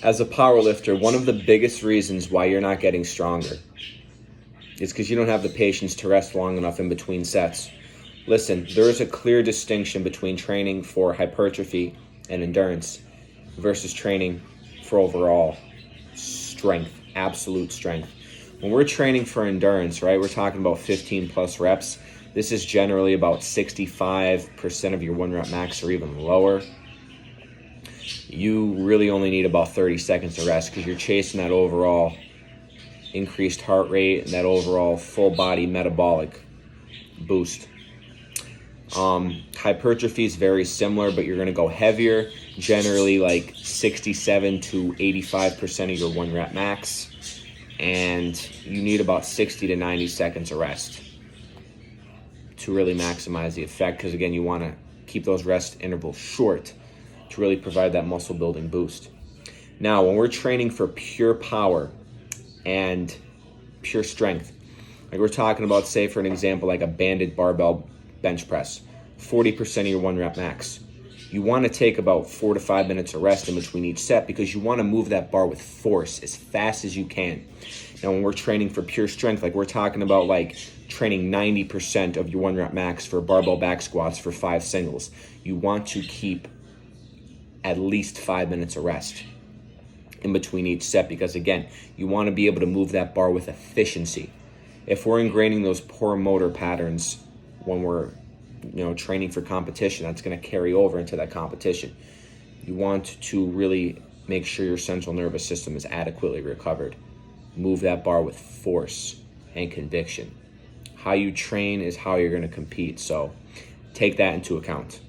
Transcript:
As a power lifter, one of the biggest reasons why you're not getting stronger is because you don't have the patience to rest long enough in between sets. Listen, there is a clear distinction between training for hypertrophy and endurance versus training for overall strength, absolute strength. When we're training for endurance, right, we're talking about 15 plus reps. This is generally about 65% of your 1 rep max or even lower. You really only need about 30 seconds of rest because you're chasing that overall increased heart rate and that overall full body metabolic boost. Hypertrophy is very similar, but you're going to go heavier, generally like 67 to 85% of your 1 rep max, and you need about 60 to 90 seconds of rest to really maximize the effect, because again, you want to keep those rest intervals short to really provide that muscle building boost. Now, when we're training for pure power and pure strength, like we're talking about, say for an example, like a banded barbell bench press, 40% of your 1 rep max. You want to take about 4 to 5 minutes of rest in between each set because you want to move that bar with force as fast as you can. Now, when we're training for pure strength, like we're talking about like training 90% of your 1 rep max for barbell back squats for 5 singles, you want to keep at least 5 minutes of rest in between each set because, again, you want to be able to move that bar with efficiency. If we're ingraining those poor motor patterns when we're training for competition, that's going to carry over into that competition. You want to really make sure your central nervous system is adequately recovered. Move that bar with force and conviction. How you train is how you're going to compete, so take that into account.